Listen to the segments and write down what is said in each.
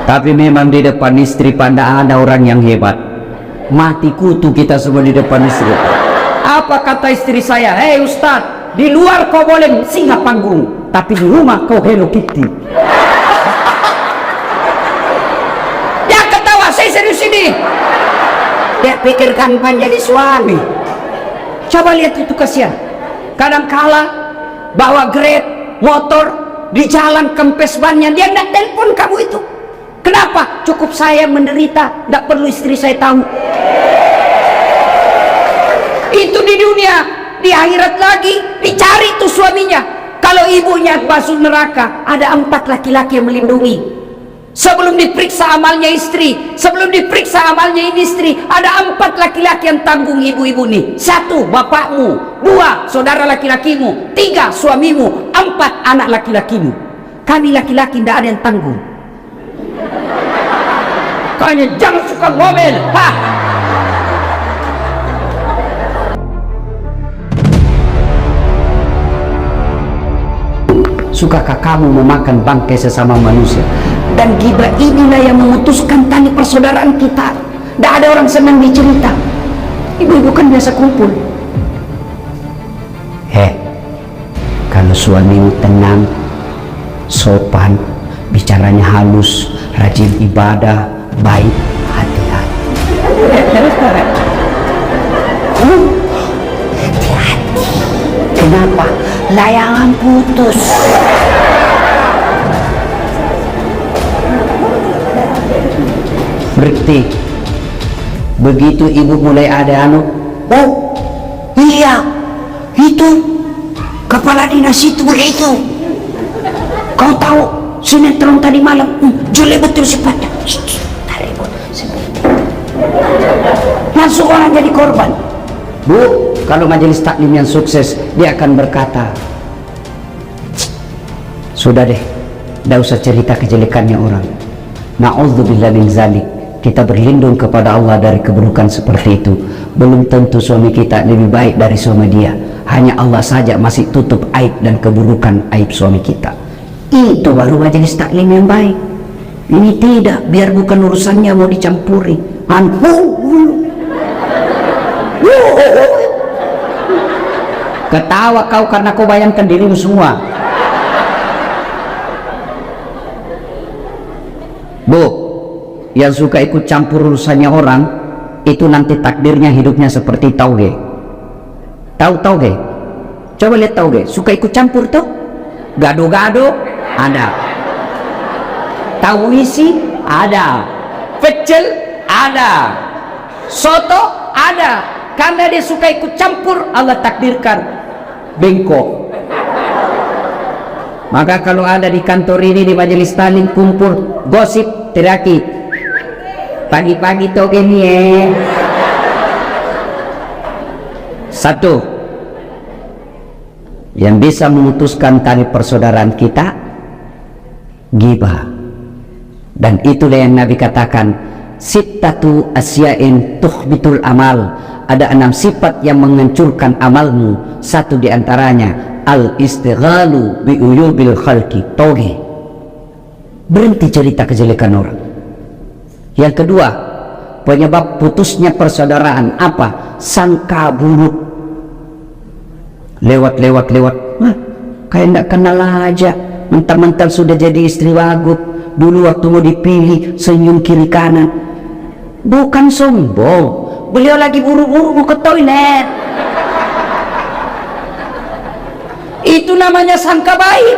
Tapi memang di depan istri pada ada orang yang hebat. Mati kutu kita semua di depan istri. Apa kata istri saya? Hei Ustadz, di luar kau boleh singa panggung, tapi di rumah kau Hello Kitty. Ya ketawa, saya serius ini. Dia pikirkan menjadi suami. Coba lihat itu kasihan. Kadang-kala bawa Grab, motor, di jalan kempes bannya, dia tidak telepon kamu itu. Kenapa? Cukup saya menderita, tidak perlu istri saya tahu. Itu di dunia, di akhirat lagi dicari tuh suaminya. Kalau ibunya masuk neraka, ada 4 laki-laki yang melindungi. Sebelum diperiksa amalnya istri, sebelum diperiksa amalnya ini istri, ada 4 laki-laki yang tanggung ibu-ibu nih. 1 bapakmu, 2 saudara laki-lakimu, 3 suamimu, 4 anak laki-lakimu. Kami laki-laki tidak ada yang tanggung. Kayaknya jangan suka ngomel. Sukakah kamu memakan bangkai sesama manusia? Dan ghibah inilah yang memutuskan tali persaudaraan kita. Tidak ada orang senang dicerita. Ibu-ibu kan biasa kumpul. Kalau suamimu tenang, sopan, bicaranya halus, rajin ibadah, baik, hati-hati. Hati-hati. Kenapa? Layangan putus. Berarti begitu ibu mulai ada oh iya, itu kepala dinas itu begitu. Kau tahu sinetron tadi malam jelek betul sifatnya. Langsung orang jadi korban. Bu, kalau majelis taklim yang sukses, dia akan berkata, sudah deh, tidak usah cerita kejelekannya orang. Na'udzubillah min zalik. Kita berlindung kepada Allah dari keburukan seperti itu. Belum tentu suami kita lebih baik dari suami dia. Hanya Allah saja masih tutup aib dan keburukan aib suami kita. Itu baru majelis taklim yang baik. Ini tidak, biar bukan urusannya mau dicampuri. Ketawa kau karena kau bayangkan dirimu semua. Bu, yang suka ikut campur urusannya orang, itu nanti takdirnya hidupnya seperti tauge. Tahu tauge? Coba lihat tauge, suka ikut campur tuh. Gado-gado ada, tahu isi ada, pecel ada, soto ada. Karena dia suka ikut campur, Allah takdirkan bengkok. Maka kalau ada di kantor ini, di majelis taklim kumpul gosip teriaki, pagi-pagi toge nih Satu yang bisa memutuskan tali persaudaraan kita, ghibah. Dan itulah yang Nabi katakan, sittatu asya'in tuhbitul amal. Ada 6 sifat yang menghancurkan amalmu. 1 diantaranya al-istighalu bi uyubil khalqi, toge, berhenti cerita kejelekan orang. Yang kedua, penyebab putusnya persaudaraan apa? Sangka buruk. Lewat kayak tidak kenal aja, mentang-mentang sudah jadi istri wagub. Dulu waktu mau dipilih senyum kiri kanan. Bukan sombong, beliau lagi buru-buru mau ke toilet. Itu namanya sangka baik.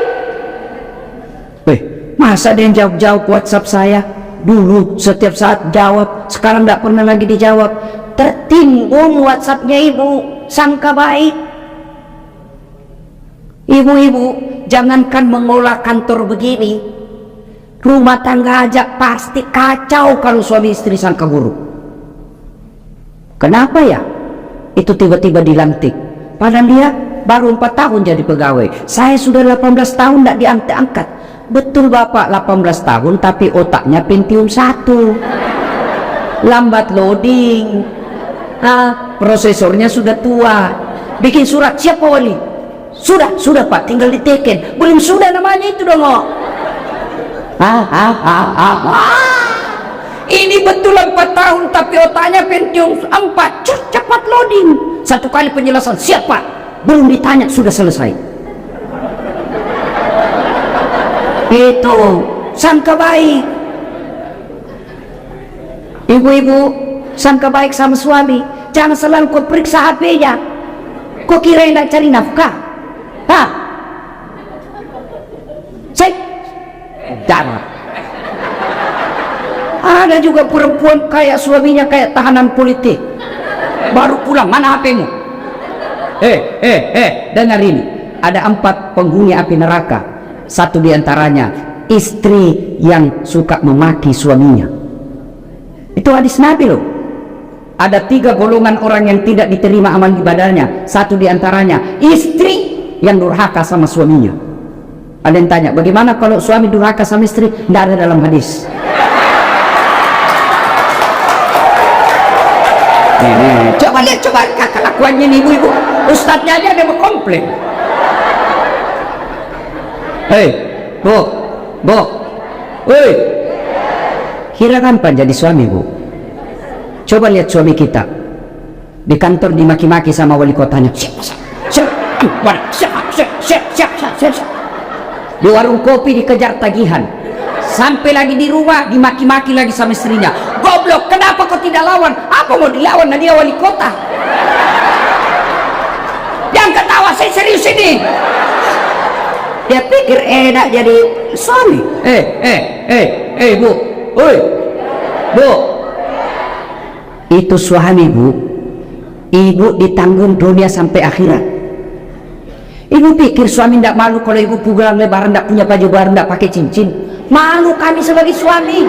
Masa dia jawab-jawab WhatsApp saya? Dulu setiap saat jawab, sekarang tidak pernah lagi dijawab. Tertimbun WhatsAppnya ibu, sangka baik. Ibu-ibu, jangankan mengolah kantor begini, rumah tangga aja pasti kacau kalau suami istri sangka buruk. Kenapa ya? Itu tiba-tiba dilantik, padahal dia baru 4 tahun jadi pegawai. Saya sudah 18 tahun tidak diangkat-angkat. Betul bapak, 18 tahun tapi otaknya Pentium 1, lambat loading, prosesornya sudah tua. Bikin surat, siapa wali? Sudah pak, tinggal diteken. Belum sudah namanya itu dong. Ini betul 4 tahun tapi otaknya Pentium 4. Cepat loading. Satu kali penjelasan, siap Pak. Belum ditanya sudah selesai. Itu sangka baik. Ibu-ibu sangka baik sama suami. Jangan selalu kau periksa HP-nya. Kau kira hendak cari nafkah? Hah? Cek darah. Ada juga perempuan kayak suaminya kayak tahanan politik. Baru pulang, mana HP-mu? Dengar ini. Ada 4 penghuni api neraka. Satu diantaranya istri yang suka memaki suaminya. Itu hadis Nabi loh. Ada 3 golongan orang yang tidak diterima amal ibadahnya. Satu diantaranya istri yang durhaka sama suaminya. Ada yang tanya, bagaimana kalau suami durhaka sama istri? Tidak ada dalam hadis. Coba lihat, coba kelakuannya nih ibu-ibu. Ustadznya aja ada komplain. Hei, bu, woi, kira kapan jadi suami bu? Coba lihat suami kita di kantor dimaki-maki sama wali kotanya. Di warung kopi dikejar tagihan. Sampai lagi di rumah dimaki-maki lagi sama istrinya. Goblok, kenapa kau tidak lawan? Apa mau dilawan? Nah, dia wali kota. Jangan ketawa, saya serius ini. Dia pikir enak jadi suami. Bu, oi, bu. Itu suami bu. Ibu ditanggung dunia sampai akhirat. Ibu pikir suami tidak malu kalau ibu pulang lebaran tidak punya baju baru, tidak pakai cincin? Malu kami sebagai suami.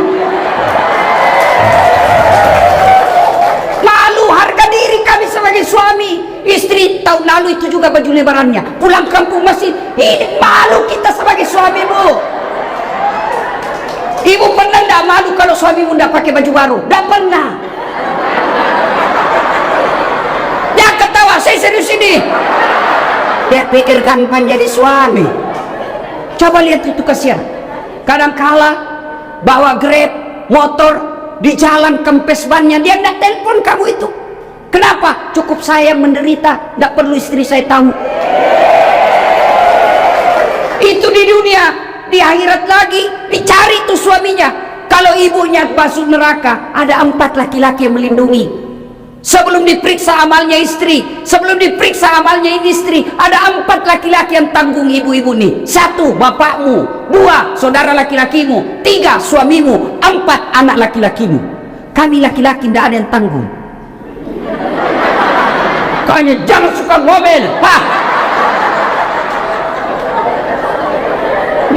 Malu harga diri kami sebagai suami. Istri tahun lalu itu juga baju lebarannya. Pulang kampung masih ini, malu kita sebagai suami bu. Ibu pernah tidak malu kalau suamimu tidak pakai baju baru? Tidak pernah. Jangan ketawa, saya serius ini. Dia pikirkan menjadi suami. Coba lihat itu kasihan. Kadang-kala bawa Grab motor di jalan kempes bannya, dia tidak telepon kamu itu. Kenapa? Cukup saya menderita, tidak perlu istri saya tahu. Itu di dunia. Di akhirat lagi dicari tuh suaminya. Kalau ibunya masuk neraka, ada 4 laki-laki yang melindungi. Sebelum diperiksa amalnya istri, sebelum diperiksa amalnya ini istri, ada 4 laki-laki yang tanggung ibu-ibu nih. 1 bapakmu, 2 saudara laki-lakimu, 3 suamimu, 4 anak laki-lakimu. Kami laki-laki tidak ada yang tanggung. Kayaknya jangan suka ngomel, Pak.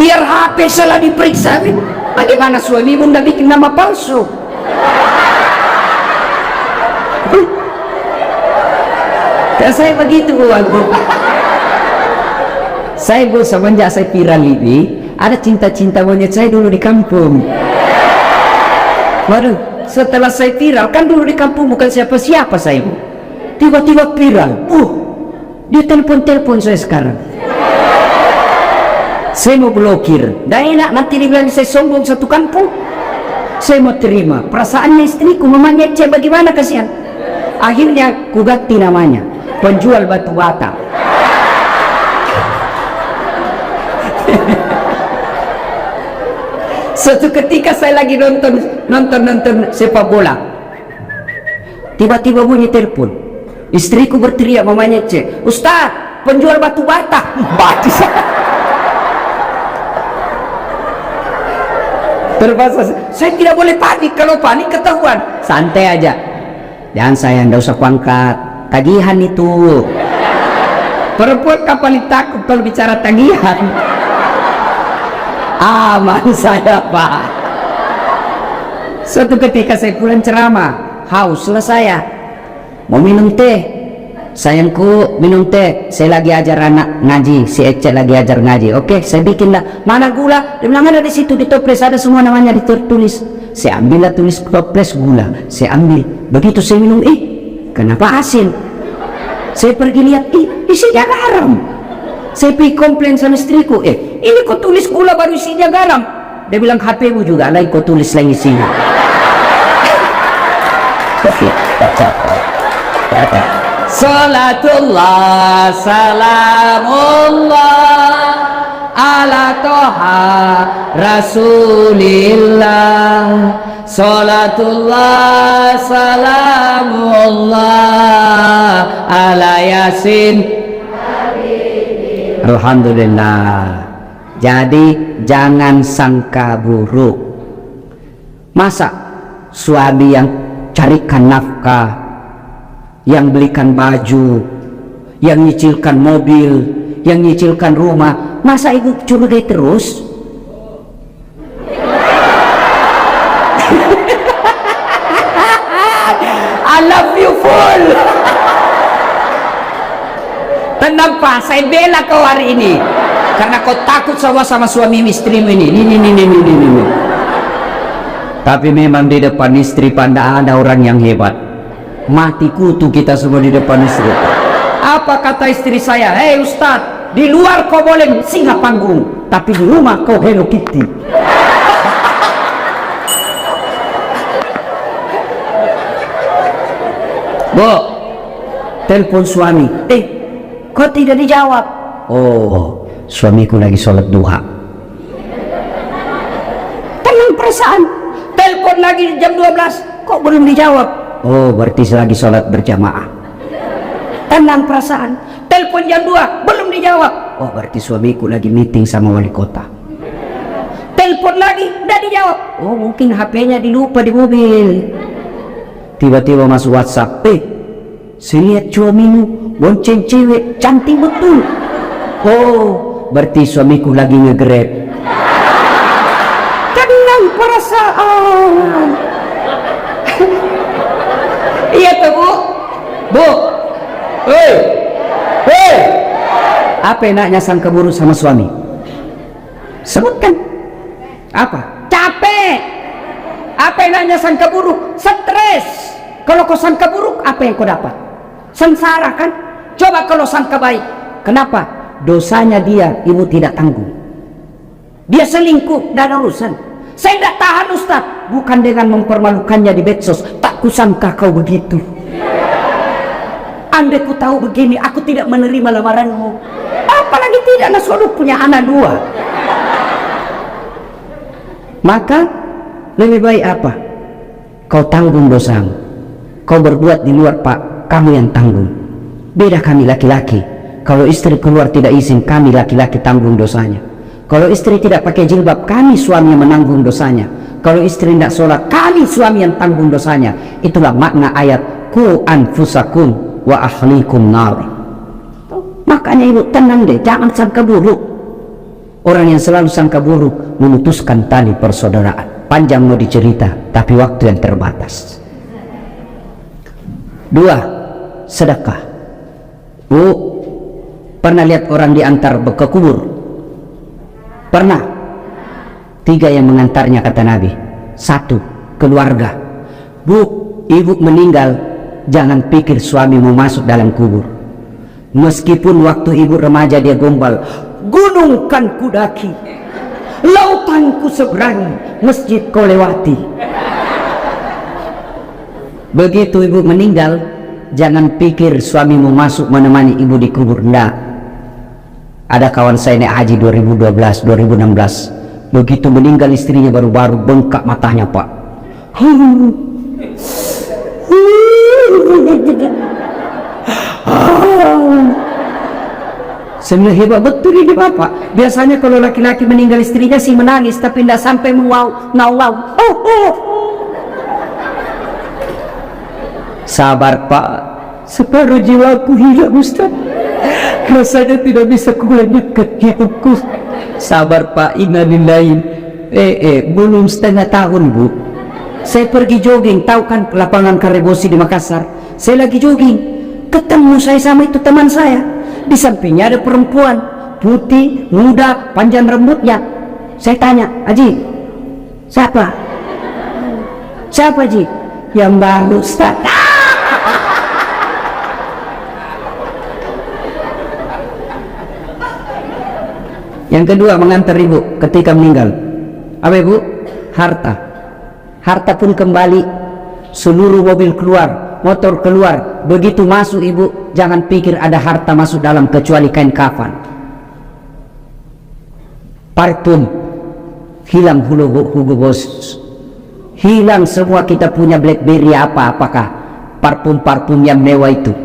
Biar HP salah diperiksa. Bagaimana suamimu tidak bikin nama palsu? Dan saya begitu bu. Saya bu, semenjak saya viral ini, ada cinta-cinta monyet saya dulu di kampung. Baru setelah saya viral, kan dulu di kampung bukan siapa-siapa saya bu. Tiba-tiba viral. Dia telepon saya sekarang. Saya mau blokir. Dah enak nanti dibilang saya sombong satu kampung. Saya mau terima. Perasaannya istriku memangnya cek bagaimana kasihan. Akhirnya ku ganti namanya. Penjual batu bata. Suatu ketika saya lagi nonton sepak bola. Tiba-tiba bunyi telepon. Istriku berteriak mamanya cek, Ustaz, penjual batu bata. Batu. Terpaksa saya tidak boleh panik. Kalau panik ketahuan. Santai aja. Jangan sayang, tidak usah kuangkat. Tagihan itu. Perempuan kapal takut kalau bicara tagihan. Aman saya pak. Suatu ketika saya pulang ceramah, haus lah saya. Mau minum teh. Sayangku minum teh. Saya lagi ajar anak ngaji. Si Ece lagi ajar ngaji. Oke, saya bikin lah. Mana gula? Dia bilang ada di situ di toples ada semua namanya ditulis. Saya ambil lah tulis toples gula. Saya ambil. Begitu saya minum, kenapa asin? Saya pergi lihat, isinya garam. Saya pergi komplain sama istriku, ini kau tulis gula baru isinya garam. Dia bilang HP-mu juga lain kau tulis lain isinya. Salatullah salamullah ala toha rasulillah. Salatullah salamullah ala yasin. Alhamdulillah. Jadi jangan sangka buruk. Masa suami yang carikan nafkah, yang belikan baju, yang nyicilkan mobil, yang nyicilkan rumah, masa ibu curigai terus? I love you full. Tenang Pak, saya bela kau hari ini karena kau takut sama suami istrimu ini. Ini. Tapi memang di depan istri Pak ada orang yang hebat. Mati kutu kita semua di depan istri. Apa kata istri saya? Hei Ustadz, di luar kau boleh singa panggung, tapi di rumah kau Hello Kitty. Bu, telepon suami. Kok tidak dijawab? Oh, suamiku lagi sholat duha. Tenang perasaan. Telepon lagi jam 12. Kok belum dijawab? Oh, berarti lagi sholat berjamaah. Tenang perasaan. Telepon jam 2. Belum dijawab. Oh, berarti suamiku lagi meeting sama wali kota. Telepon lagi. Udah dijawab. Oh, mungkin HP-nya dilupa di mobil. Tiba-tiba masuk WhatsApp. Saya lihat suamimu bonceng cewek cantik betul. Oh, berarti suamiku lagi nge-grab. Tenang perasaan. Iya tuh Bu. Hei. Apa enaknya sangka buruk sama suami? Sebutkan. Apa? Capek. Apa enaknya sangka buruk? Stres. Kalau kau sangka buruk, apa yang kau dapat? Sengsara kan? Coba kalau sangka baik. Kenapa? Dosanya dia ibu tidak tanggung. Dia selingkuh, tidak ada urusan. Saya tidak tahan Ustaz. Bukan dengan mempermalukannya di medsos. Tak kusangka kau begitu. Andai ku tahu begini, aku tidak menerima lamaranmu. Apalagi tidak Nasrullah punya anak 2. Maka lebih baik apa? Kau tanggung dosamu. Kau berbuat di luar Pak, kamu yang tanggung. Beda kami laki-laki. Kalau istri keluar tidak izin, kami laki-laki tanggung dosanya. Kalau istri tidak pakai jilbab, kami suami yang menanggung dosanya. Kalau istri tidak sholat, kami suami yang tanggung dosanya. Itulah makna ayat ku anfusakum wa ahlikum nar. Makanya ibu tenang deh, jangan sangka buruk. Orang yang selalu sangka buruk memutuskan tali persaudaraan. Panjang mau dicerita, tapi waktu yang terbatas. 2. Sedekah. Bu, pernah lihat orang diantar ke kubur? Pernah? 3 yang mengantarnya kata Nabi. 1. Keluarga. Bu, ibu meninggal, jangan pikir suami mau masuk dalam kubur. Meskipun waktu ibu remaja dia gombal, gunung kan kudaki, lautan ku seberangi, masjid kau lewati. Begitu ibu meninggal, jangan pikir suamimu masuk menemani ibu di kubur. Enggak. Ada kawan saya naik haji 2012, 2016. Begitu meninggal istrinya baru-baru bengkak matanya Pak. Sebenarnya hebat betul ini Bapak. Biasanya kalau laki-laki meninggal istrinya sih menangis, tapi tidak sampai ngau-ngau. Sabar Pak, separuh jiwaku hilang Ustaz. Rasanya tidak bisa kulanjutkan hidupku. Sabar Pak, innalillahi. Belum setengah tahun Bu. Saya pergi jogging, tahu kan lapangan Karebosi di Makassar. Saya lagi jogging, ketemu saya sama itu teman saya. Di sampingnya ada perempuan, putih, muda, panjang rambutnya. Saya tanya, Haji, siapa? Siapa Haji? Yang baru Ustaz. Yang kedua, mengantar ibu ketika meninggal. Apa ibu? Harta. Harta pun kembali. seluruh mobil keluar, motor keluar. Begitu masuk ibu, jangan pikir ada harta masuk dalam kecuali kain kafan. Parfum hilang, Hugo Boss hilang semua. Kita punya BlackBerry apakah parfum yang mewah itu?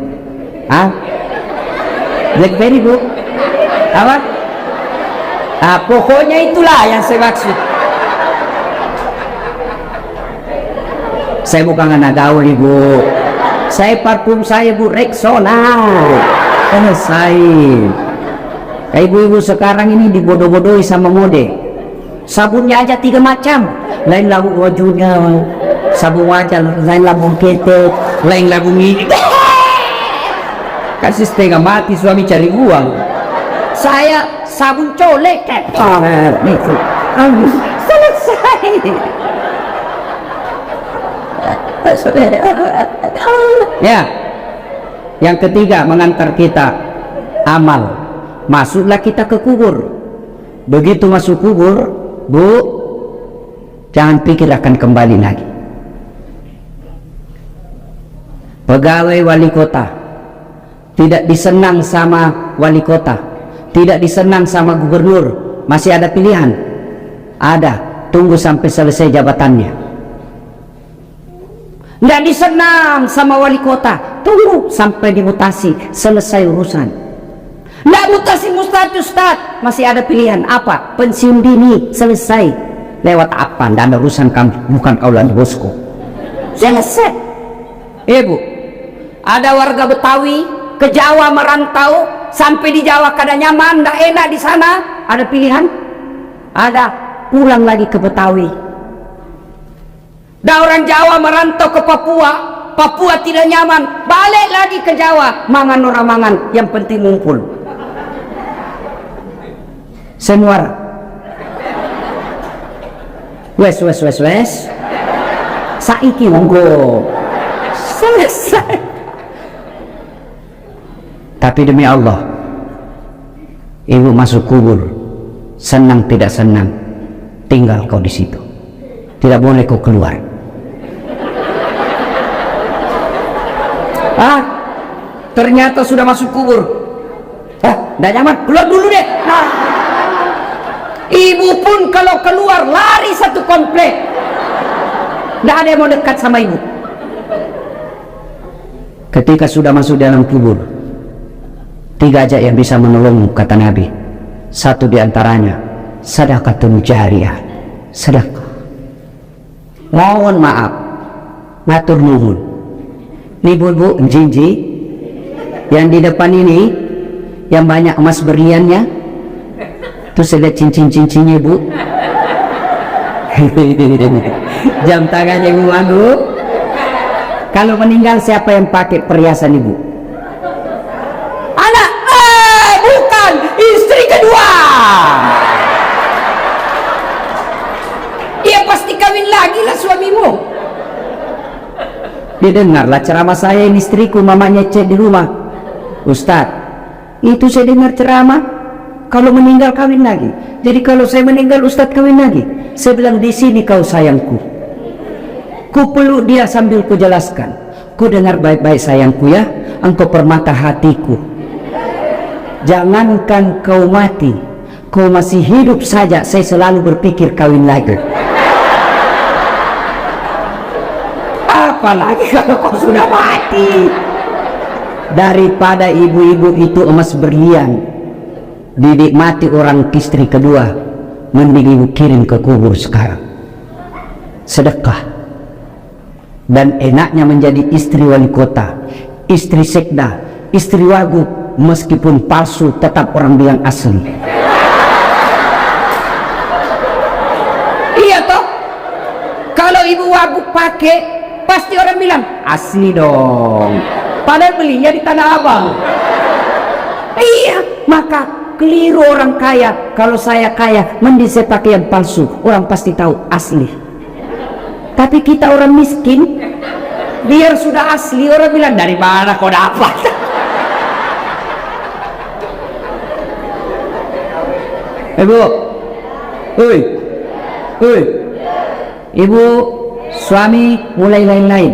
BlackBerry bu? Apa? Pokoknya itulah yang saya maksud. Saya bukan anak gaul ibu. Saya parfum saya bu Rexona. Ibu-ibu sekarang ini dibodoh-bodohi sama mode. Sabunnya aja 3 macam. Lain labu wajunya, sabun wajah, lain labu ketek, lain labu ini. Kasih setengah mati suami cari uang. Saya sabun colek. Selesai. Ya, yang ketiga mengantar kita amal. Masuklah kita ke kubur. Begitu masuk kubur, bu, jangan pikir akan kembali lagi. Pegawai wali kota tidak disenang sama wali kota, tidak disenang sama gubernur. Masih ada pilihan? Ada. Tunggu sampai selesai jabatannya. Nggak disenang sama wali kota, tunggu sampai dimutasi, selesai urusan. Nggak mutasi Ustaz, masih ada pilihan. Apa? Pensiun dini, selesai. Lewat apa? Nggak ada urusan kamu, bukan kaulan bosku. Selesai. Ibu, ada warga Betawi ke Jawa merantau, sampai di Jawa kada nyaman, nggak enak di sana. Ada pilihan? Ada. Pulang lagi ke Betawi. Dan orang Jawa merantau ke Papua, Papua tidak nyaman, balik lagi ke Jawa. Mangan orang mangan, yang penting ngumpul. Semua. Wes. Saiki monggo. Selesai. Tapi demi Allah, ibu masuk kubur, senang tidak senang, tinggal kau di situ. Tidak boleh kau keluar. Ternyata sudah masuk kubur. Nggak nyaman, keluar dulu deh. Ibu pun kalau keluar lari satu komplek. Nggak ada yang mau dekat sama ibu. Ketika sudah masuk dalam kubur, 3 aja yang bisa menolongmu, kata Nabi. Satu diantaranya sedekatun jariyah, sedekah. Mohon maaf, matur nuhun. Nih bu, jinji yang di depan ini, yang banyak emas berliannya, tuh saya lihat cincin-cincinnya bu. Jam tangannya ibu malu. Kalau meninggal siapa yang pakai perhiasan ibu? Anak, bukan, istri kedua. Dia pasti kawin lagi lah suamimu. Dia dengarlah ceramah saya, ini istriku, mamanya cek di rumah. Ustadz, itu saya dengar ceramah, kalau meninggal kawin lagi. Jadi kalau saya meninggal Ustadz kawin lagi. Saya bilang, di sini kau sayangku. Ku peluk dia sambil ku jelaskan. Ku dengar baik-baik sayangku ya, engkau permata hatiku. Jangankan kau mati, kau masih hidup saja, saya selalu berpikir kawin lagi. Apalagi kalau kau sudah mati. Daripada ibu-ibu itu emas berlian dinikmati orang istri kedua, mending ibu kirim ke kubur sekarang. Sedekah. Dan enaknya menjadi istri wali kota, istri sekda, istri wagub, meskipun palsu tetap orang bilang asli. Iya toh, kalau ibu wagub pakai, pasti orang bilang asli dong, padahal belinya di Tanah Abang. Iya, maka keliru orang kaya. Kalau saya kaya, mending saya pakai yang palsu, orang pasti tahu asli. Tapi kita orang miskin, biar sudah asli, orang bilang dari mana kau dapat. Bu, ibu Suami mulai lain-lain,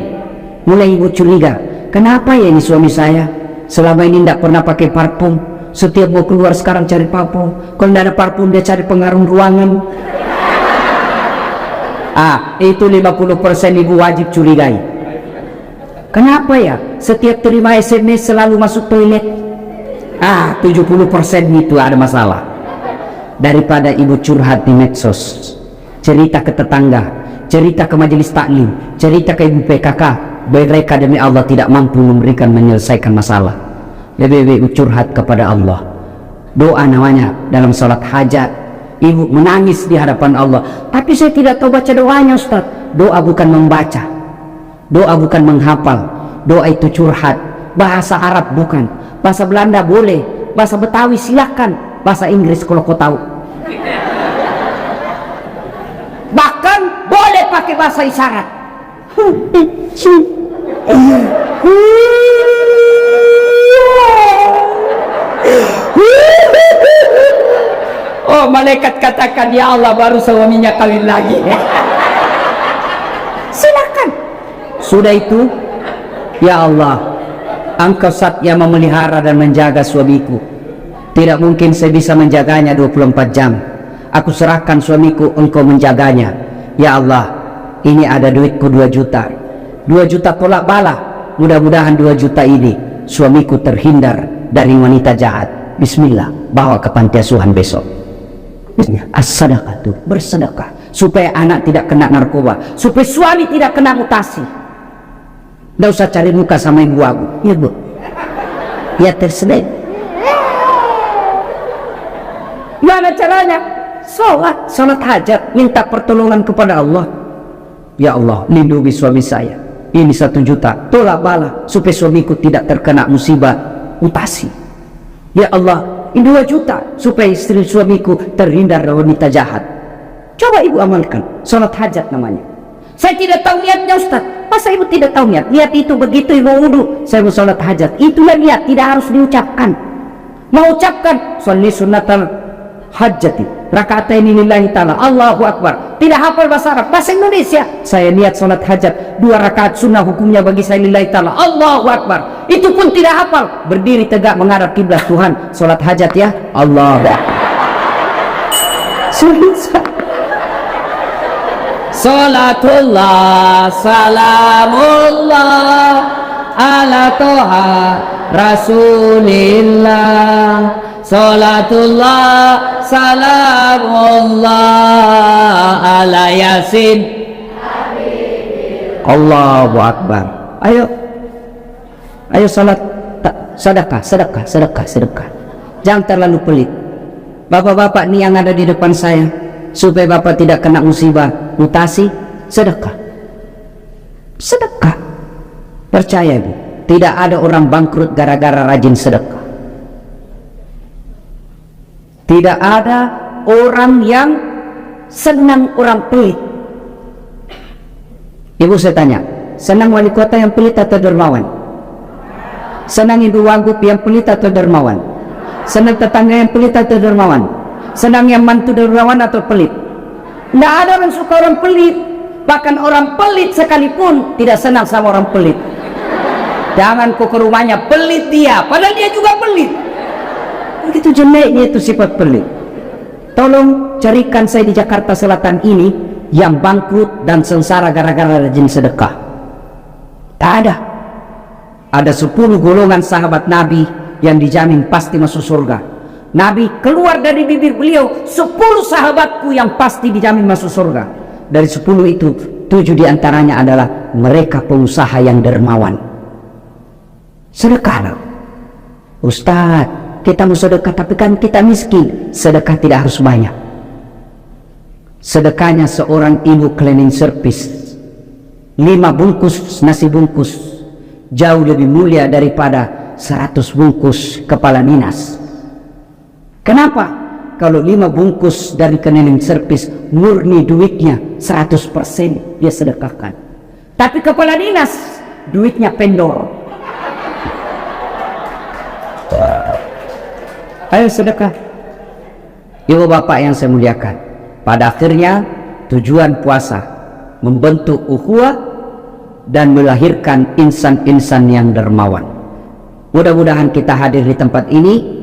mulai ibu curiga, kenapa ya ini suami saya selama ini tidak pernah pakai parfum, setiap mau keluar sekarang cari parfum, kalau tidak ada parfum dia cari pengaruh ruangan. Itu 50% ibu wajib curigai. Kenapa ya setiap terima SMS selalu masuk toilet? 70% itu ada masalah. Daripada ibu curhat di medsos, cerita ke tetangga, cerita ke majelis taklim, cerita ke ibu PKK, mereka demi Allah tidak mampu memberikan menyelesaikan masalah. Lebih-lebih curhat kepada Allah. Doa namanya dalam salat hajat, ibu menangis di hadapan Allah. Tapi saya tidak tahu baca doanya, Ustaz. Doa bukan membaca, doa bukan menghafal, doa itu curhat. Bahasa Arab bukan, bahasa Belanda boleh, bahasa Betawi silakan, bahasa Inggris kalau kau tahu. Bahkan boleh pakai bahasa isyarat. Oh, malaikat katakan, ya Allah, baru suaminya kawin lagi. Silakan. Sudah itu, ya Allah, Engkau Zat yang memelihara dan menjaga suamiku. Tidak mungkin saya bisa menjaganya 24 jam. Aku serahkan suamiku, Engkau menjaganya. Ya Allah, ini ada duitku 2 juta. 2 juta tolak bala. Mudah-mudahan 2 juta ini suamiku terhindar dari wanita jahat. Bismillah, bawa ke panti asuhan besok. As-sadaqah itu bersedekah supaya anak tidak kena narkoba, supaya suami tidak kena mutasi. Tidak usah cari muka sama ibu aku, ya bu, ya tersedia. Gimana caranya? Sholat hajat, minta pertolongan kepada Allah. Ya Allah, lindungi suami saya. Ini 1 juta, tolak bala supaya suamiku tidak terkena musibah mutasi. Ya Allah, ini 2 juta supaya istri suamiku terhindar dari wanita jahat. Coba ibu amalkan, sholat hajat namanya. Saya tidak tahu niatnya, Ustaz. Masa ibu tidak tahu niat? Niat itu begitu ibu wudu, saya mau sholat hajat. Itulah niat, tidak harus diucapkan. Mau ucapkan, sholli sunnatal hajati, raka'ataini lillahi ta'ala, Allahu Akbar. Tidak hafal bahasa Arab, bahasa Indonesia. Saya niat sholat hajat, 2 rakaat sunnah hukumnya bagi saya lillahi ta'ala, Allahu Akbar. Itu pun tidak hafal. Berdiri tegak menghadap kiblat Tuhan, sholat hajat ya, Allahu Akbar. Salatullah, salamullah ala toha rasulillah. Salatullah, salamullah ala yasin. Allahu Akbar. Ayo salat, sedekah. Jangan terlalu pelit. Bapak-bapak nih yang ada di depan saya, supaya bapak tidak kena musibah mutasi, sedekah. Percaya ibu, tidak ada orang bangkrut gara-gara rajin sedekah. Tidak ada orang yang senang orang pelit. Ibu saya tanya, senang wali kota yang pelit atau dermawan? Senang ibu wagub yang pelit atau dermawan? Senang tetangga yang pelit atau dermawan? Senang yang mantu dermawan atau pelit? Tidak ada orang suka orang pelit. Bahkan orang pelit sekalipun tidak senang sama orang pelit. Jangan kau ke rumahnya, pelit dia, padahal dia juga pelit. Begitu jeleknya itu sifat pelit. Tolong carikan saya di Jakarta Selatan ini yang bangkrut dan sengsara gara-gara rajin sedekah. Tak ada. Ada 10 golongan sahabat Nabi yang dijamin pasti masuk surga. Nabi keluar dari bibir beliau, 10 sahabatku yang pasti dijamin masuk surga. Dari 10 itu 7 diantaranya adalah mereka pengusaha yang dermawan. Sedekahlah. Ustaz, kita mau sedekah tapi kan kita miskin. Sedekah tidak harus banyak. Sedekahnya seorang ibu cleaning service, 5 bungkus nasi bungkus jauh lebih mulia daripada 100 bungkus kepala dinas. Kenapa? Kalau 5 bungkus dari cleaning service murni duitnya 100% dia sedekahkan. Tapi kepala dinas duitnya pendor. Ayo sedekah. Ibu bapak yang saya muliakan, pada akhirnya tujuan puasa membentuk ukhuwah dan melahirkan insan-insan yang dermawan. Mudah-mudahan kita hadir di tempat ini.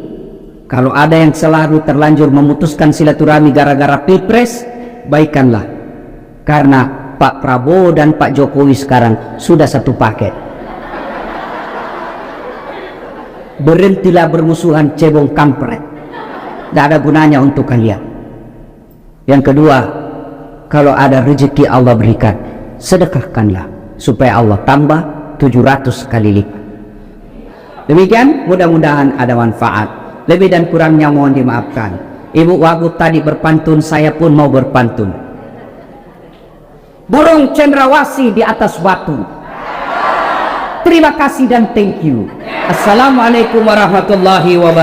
Kalau ada yang selalu terlanjur memutuskan silaturahmi gara-gara pilpres, baikanlah, karena Pak Prabowo dan Pak Jokowi sekarang sudah satu paket. Berhentilah bermusuhan, cebong kampret, tidak ada gunanya untuk kalian. Yang kedua, kalau ada rezeki Allah berikan, sedekahkanlah supaya Allah tambah 700 kali lipat. Demikian, mudah-mudahan ada manfaat. Lebih dan kurangnya mohon dimaafkan. Ibu Wagub tadi berpantun, saya pun mau berpantun. Burung cendrawasih di atas batu. Terima kasih dan thank you. Assalamualaikum warahmatullahi wabarakatuh.